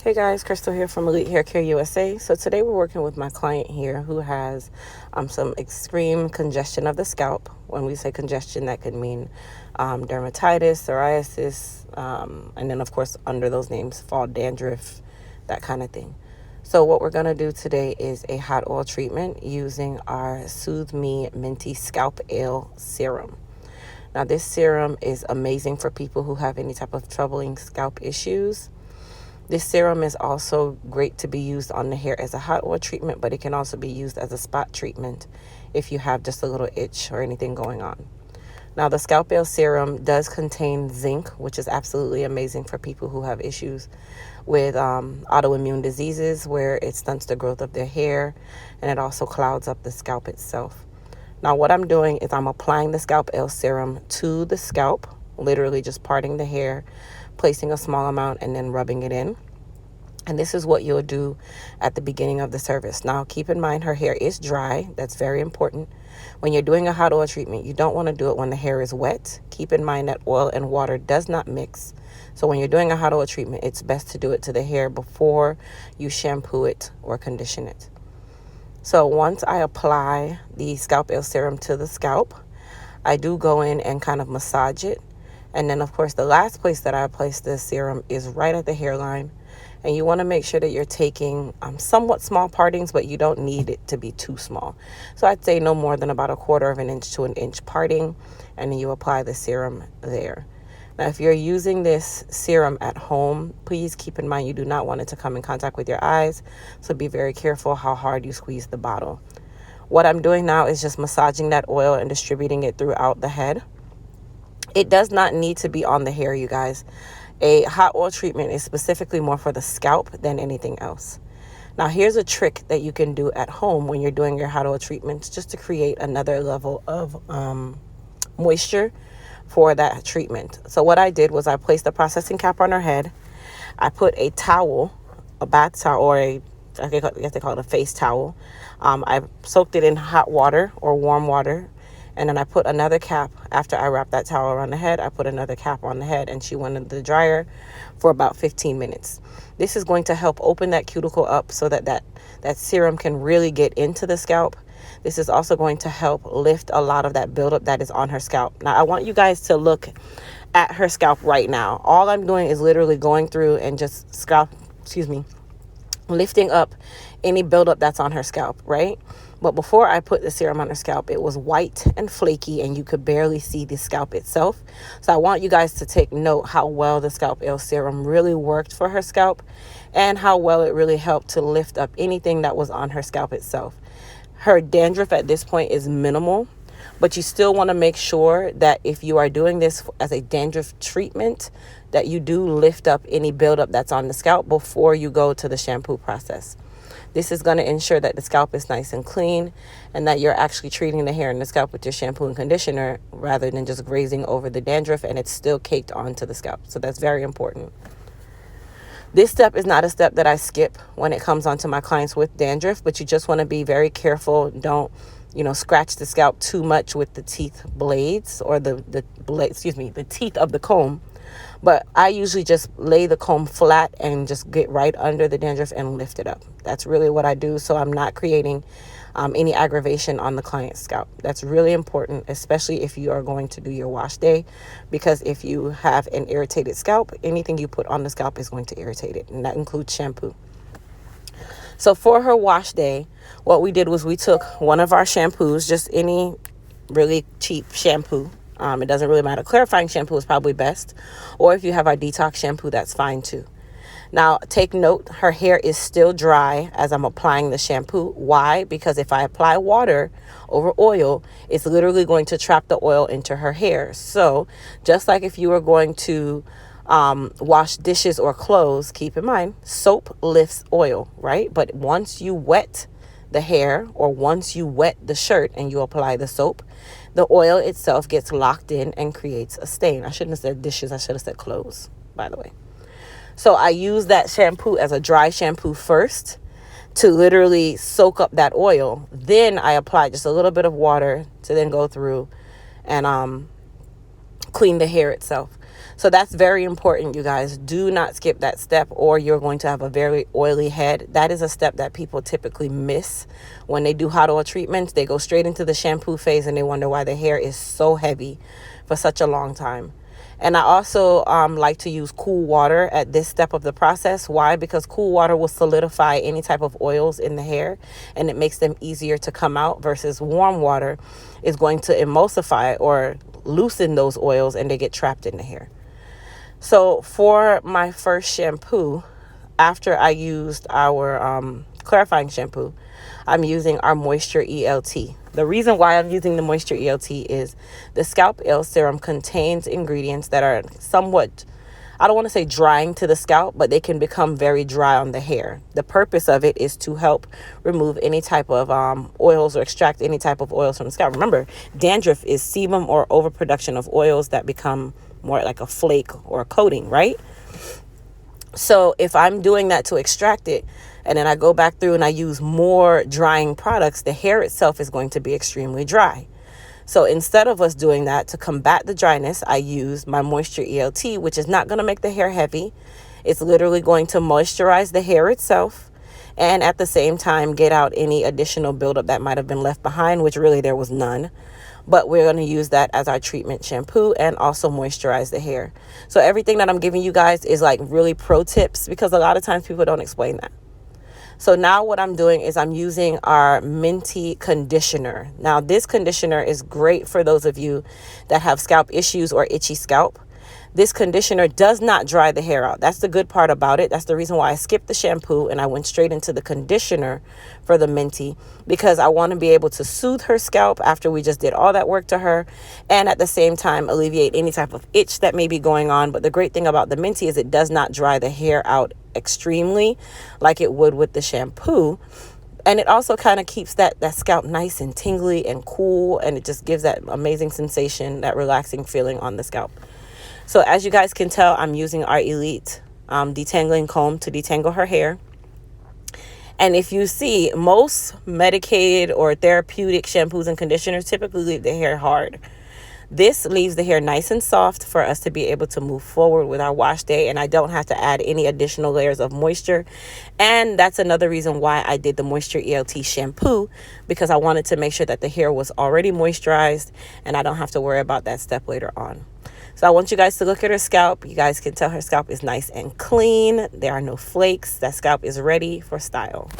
Hey guys, Crystal here from Elite Hair Care USA. So today we're working with my client here who has some extreme congestion of the scalp. When we say congestion, that could mean dermatitis, psoriasis, and then of course under those names fall dandruff, that kind of thing. So what we're going to do today is a hot oil treatment using our Soothe Me Minty Scalp L serum. Now this serum is amazing for people who have any type of troubling scalp issues. This serum is also great to be used on the hair as a hot oil treatment, but it can also be used as a spot treatment if you have just a little itch or anything going on. Now, the Scalp L serum does contain zinc, which is absolutely amazing for people who have issues with autoimmune diseases where it stunts the growth of their hair and it also clouds up the scalp itself. Now, what I'm doing is I'm applying the Scalp L serum to the scalp, literally just parting the hair, placing a small amount and then rubbing it in. And this is what you'll do at the beginning of the service. Now, keep in mind her hair is dry. That's very important. When you're doing a hot oil treatment, you don't want to do it when the hair is wet. Keep in mind that oil and water does not mix. So when you're doing a hot oil treatment, it's best to do it to the hair before you shampoo it or condition it. So once I apply the Scalp L serum to the scalp, I do go in and kind of massage it. And then, of course, the last place that I place the serum is right at the hairline. And you want to make sure that you're taking somewhat small partings, but you don't need it to be too small. So I'd say no more than about 1/4 of an inch to an inch parting, and then you apply the serum there. Now, if you're using this serum at home, please keep in mind you do not want it to come in contact with your eyes. So be very careful how hard you squeeze the bottle. What I'm doing now is just massaging that oil and distributing it throughout the head. It does not need to be on the hair, you guys. A hot oil treatment is specifically more for the scalp than anything else. Now, here's a trick that you can do at home when you're doing your hot oil treatments just to create another level of moisture for that treatment. So what I did was I placed the processing cap on her head. I put a towel, a bath towel, or I guess they call it a face towel. I soaked it in hot water or warm water. And then I put another cap after I wrapped that towel around the head. I put another cap on the head and she went into the dryer for about 15 minutes. This is going to help open that cuticle up so that serum can really get into the scalp. This is also going to help lift a lot of that buildup that is on her scalp. Now, I want you guys to look at her scalp right now. All I'm doing is literally going through and just lifting up any buildup that's on her scalp, right? But before I put the serum on her scalp, it was white and flaky and you could barely see the scalp itself. So I want you guys to take note how well the Scalp L serum really worked for her scalp and how well it really helped to lift up anything that was on her scalp itself. Her dandruff at this point is minimal, but you still want to make sure that if you are doing this as a dandruff treatment, that you do lift up any buildup that's on the scalp before you go to the shampoo process. This is going to ensure that the scalp is nice and clean and that you're actually treating the hair and the scalp with your shampoo and conditioner rather than just grazing over the dandruff and it's still caked onto the scalp. So that's very important. This step is not a step that I skip when it comes onto my clients with dandruff, but you just want to be very careful. Don't, scratch the scalp too much with the teeth blades or the teeth of the comb. But I usually just lay the comb flat and just get right under the dandruff and lift it up. That's really what I do. So I'm not creating any aggravation on the client's scalp. That's really important, especially if you are going to do your wash day, because if you have an irritated scalp, anything you put on the scalp is going to irritate it. And that includes shampoo. So for her wash day, what we did was we took one of our shampoos, just any really cheap shampoo. It doesn't really matter. Clarifying shampoo is probably best. Or if you have our detox shampoo, that's fine too. Now, take note, her hair is still dry as I'm applying the shampoo. Why? Because if I apply water over oil, it's literally going to trap the oil into her hair. So just like if you were going to wash dishes or clothes, keep in mind, soap lifts oil, right? But once you wet the hair or once you wet the shirt and you apply the soap, the oil itself gets locked in and creates a stain. I shouldn't have said dishes. I should have said clothes, by the way. So I use that shampoo as a dry shampoo first to literally soak up that oil. Then I apply just a little bit of water to then go through and clean the hair itself. So that's very important, you guys. Do not skip that step or you're going to have a very oily head. That is a step that people typically miss when they do hot oil treatments. They go straight into the shampoo phase and they wonder why their hair is so heavy for such a long time. And I also like to use cool water at this step of the process. Why? Because cool water will solidify any type of oils in the hair and it makes them easier to come out, versus warm water is going to emulsify or loosen those oils and they get trapped in the hair. So for my first shampoo, after I used our clarifying shampoo, I'm using our Moisture ELT. The reason why I'm using the Moisture ELT is the Scalp L serum contains ingredients that are somewhat, I don't want to say drying to the scalp, but they can become very dry on the hair. The purpose of it is to help remove any type of oils or extract any type of oils from the scalp. Remember, dandruff is sebum or overproduction of oils that become more like a flake or a coating, right? So if I'm doing that to extract it, and then I go back through and I use more drying products, the hair itself is going to be extremely dry. So instead of us doing that, to combat the dryness, I use my Moisture ELT, which is not going to make the hair heavy. It's literally going to moisturize the hair itself and at the same time get out any additional buildup that might have been left behind, which really there was none. But we're going to use that as our treatment shampoo and also moisturize the hair. So everything that I'm giving you guys is like really pro tips, because a lot of times people don't explain that. So now what I'm doing is I'm using our minty conditioner. Now this conditioner is great for those of you that have scalp issues or itchy scalp. This conditioner does not dry the hair out. That's the good part about it. That's the reason why I skipped the shampoo and I went straight into the conditioner for the minty, because I want to be able to soothe her scalp after we just did all that work to her, and at the same time alleviate any type of itch that may be going on. But the great thing about the minty is it does not dry the hair out extremely like it would with the shampoo. And it also kind of keeps that scalp nice and tingly and cool, and it just gives that amazing sensation, that relaxing feeling on the scalp. So as you guys can tell, I'm using our Elite detangling comb to detangle her hair. And if you see, most medicated or therapeutic shampoos and conditioners typically leave the hair hard. This leaves the hair nice and soft for us to be able to move forward with our wash day, and I don't have to add any additional layers of moisture. And that's another reason why I did the Moisture ELT shampoo, because I wanted to make sure that the hair was already moisturized and I don't have to worry about that step later on. So I want you guys to look at her scalp. You guys can tell her scalp is nice and clean. There are no flakes. That scalp is ready for style.